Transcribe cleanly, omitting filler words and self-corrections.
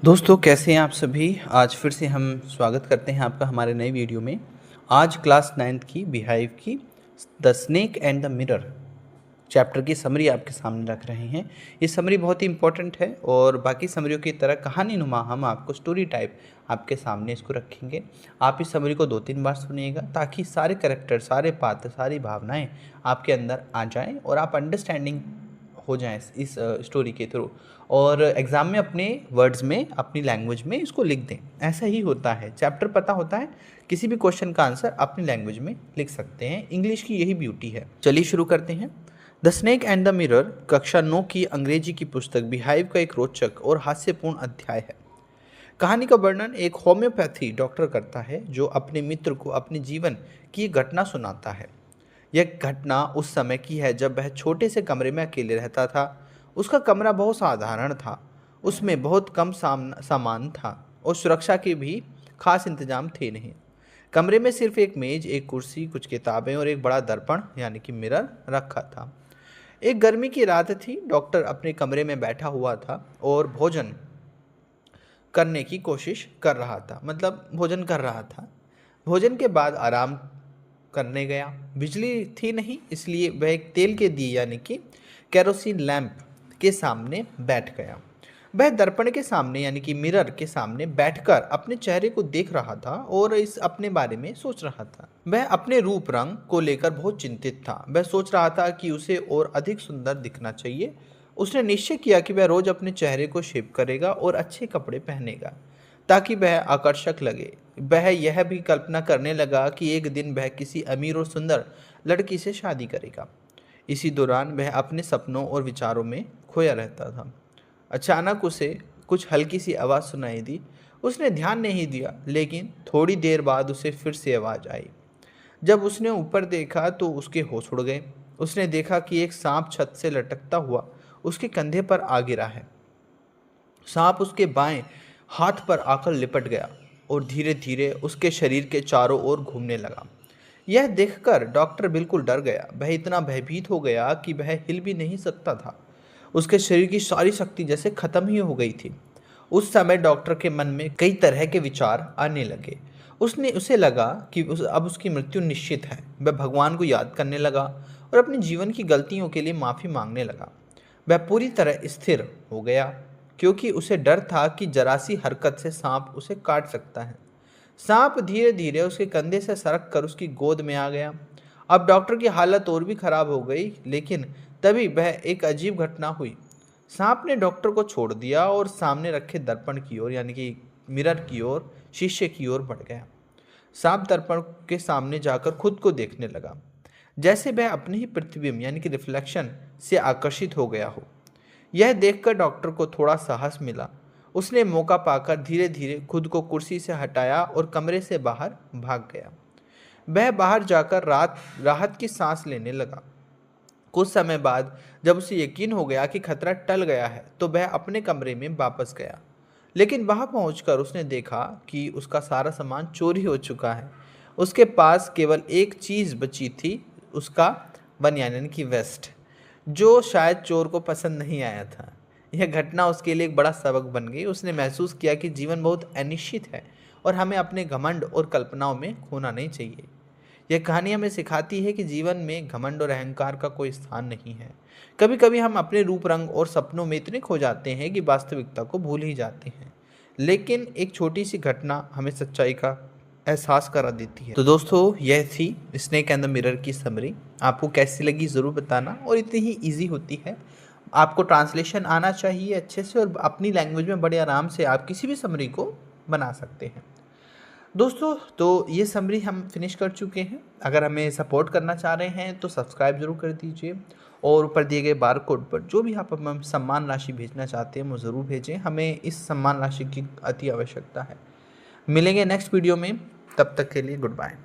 दोस्तों कैसे हैं आप सभी। आज फिर से हम स्वागत करते हैं आपका हमारे नए वीडियो में। आज क्लास 9th की बिहाइव की the snake and the mirror chapter की समरी आपके सामने रख रहे हैं। ये समरी बहुत ही इंपॉर्टेंट है और बाकी समरियों की तरह कहानी नुमा हम आपको स्टोरी टाइप आपके सामने इसको रखेंगे। आप इस समरी को 2-3 बार सुनिएगा ताकि सारे कैरेक्टर, सारे पात्र, सारी भावनाएं आपके अंदर आ जाएं और आप अंडरस्टैंडिंग हो जाएं इस स्टोरी के थ्रू और एग्ज़ाम में अपने वर्ड्स में, अपनी लैंग्वेज में इसको लिख दें। ऐसा ही होता है, चैप्टर पता होता है, किसी भी क्वेश्चन का आंसर अपनी लैंग्वेज में लिख सकते हैं। इंग्लिश की यही ब्यूटी है। चलिए शुरू करते हैं। The snake and the mirror कक्षा 9 की अंग्रेजी की पुस्तक बिहाइव का एक रोचक और हास्यपूर्ण अध्याय है। कहानी का वर्णन एक होम्योपैथी डॉक्टर करता है जो अपने मित्र को अपने जीवन की एक घटना सुनाता है। यह घटना उस समय की है जब वह छोटे से कमरे में अकेले रहता था। उसका कमरा बहुत साधारण था। उसमें बहुत कम सामान था और सुरक्षा के भी खास इंतजाम थे नहीं। कमरे में सिर्फ एक मेज, एक कुर्सी, कुछ किताबें और एक बड़ा दर्पण यानी कि मिरर रखा था। एक गर्मी की रात थी। डॉक्टर अपने कमरे में बैठा हुआ था और भोजन करने की कोशिश कर रहा था, मतलब भोजन कर रहा था। भोजन के बाद आराम करने गया। बिजली थी नहीं, इसलिए वह एक तेल के दिए यानी कि केरोसिन लैंप के सामने बैठ गया। वह दर्पण के सामने यानी कि मिरर के सामने बैठकर अपने चेहरे को देख रहा था और इस अपने बारे में सोच रहा था। वह अपने रूप रंग को लेकर बहुत चिंतित था। वह सोच रहा था कि उसे और अधिक सुंदर दिखना चाहिए। उसने निश्चय किया कि वह रोज अपने चेहरे को शेव करेगा और अच्छे कपड़े पहनेगा ताकि वह आकर्षक लगे। वह यह भी कल्पना करने लगा कि एक दिन वह किसी अमीर और सुंदर लड़की से शादी करेगा। इसी दौरान वह अपने सपनों और विचारों में खोया रहता था। अचानक उसे कुछ हल्की सी आवाज़ सुनाई दी। उसने ध्यान नहीं दिया, लेकिन थोड़ी देर बाद उसे फिर से आवाज़ आई। जब उसने ऊपर देखा तो उसके होश उड़ गए। उसने देखा कि एक सांप छत से लटकता हुआ उसके कंधे पर आ गिरा है। सांप उसके बाएं हाथ पर आकर लिपट गया और धीरे धीरे उसके शरीर के चारों ओर घूमने लगा। यह देखकर डॉक्टर बिल्कुल डर गया। वह इतना भयभीत हो गया कि वह हिल भी नहीं सकता था। उसके शरीर की सारी शक्ति जैसे खत्म ही हो गई थी। उस समय डॉक्टर के मन में कई तरह के विचार आने लगे। उसे लगा कि अब उसकी मृत्यु निश्चित है। वह भगवान को याद करने लगा और अपने जीवन की गलतियों के लिए माफ़ी मांगने लगा। वह पूरी तरह स्थिर हो गया क्योंकि उसे डर था कि जरा सी हरकत से सांप उसे काट सकता है। सांप धीरे धीरे उसके कंधे से सरक कर उसकी गोद में आ गया। अब डॉक्टर की हालत और भी खराब हो गई, लेकिन तभी वह एक अजीब घटना हुई। सांप ने डॉक्टर को छोड़ दिया और सामने रखे दर्पण की ओर यानी कि मिरर की ओर, शीशे की ओर बढ़ गया। सांप दर्पण के सामने जाकर खुद को देखने लगा, जैसे वह अपने ही प्रतिबिंब यानी कि रिफ्लेक्शन से आकर्षित हो गया हो। यह देखकर डॉक्टर को थोड़ा साहस मिला। उसने मौका पाकर धीरे धीरे खुद को कुर्सी से हटाया और कमरे से बाहर भाग गया। वह बाहर जाकर राहत की सांस लेने लगा। कुछ समय बाद जब उसे यकीन हो गया कि खतरा टल गया है तो वह अपने कमरे में वापस गया। लेकिन वहां पहुंचकर उसने देखा कि उसका सारा सामान चोरी हो चुका है। उसके पास केवल एक चीज़ बची थी, उसका बनियान की वेस्ट, जो शायद चोर को पसंद नहीं आया था। यह घटना उसके लिए एक बड़ा सबक बन गई। उसने महसूस किया कि जीवन बहुत अनिश्चित है और हमें अपने घमंड और कल्पनाओं में खोना नहीं चाहिए। यह कहानी हमें सिखाती है कि जीवन में घमंड और अहंकार का कोई स्थान नहीं है। कभी कभी हम अपने रूप रंग और सपनों में इतने खो जाते हैं कि वास्तविकता को भूल ही जाते हैं। लेकिन एक छोटी सी घटना हमें सच्चाई का एहसास करा देती है। तो दोस्तों, यह थी स्नेक एंड द मिरर की समरी। आपको कैसी लगी ज़रूर बताना, और इतनी ही ईजी होती है। आपको ट्रांसलेशन आना चाहिए अच्छे से और अपनी लैंग्वेज में बड़े आराम से आप किसी भी समरी को बना सकते हैं। दोस्तों, तो ये समरी हम फिनिश कर चुके हैं। अगर हमें सपोर्ट करना चाह रहे हैं तो सब्सक्राइब जरूर कर दीजिए और ऊपर दिए गए बार कोड पर जो भी आप हमें सम्मान राशि भेजना चाहते हैं वो ज़रूर भेजें। हमें इस सम्मान राशि की अति आवश्यकता है। मिलेंगे नेक्स्ट वीडियो में, तब तक के लिए गुड बाय।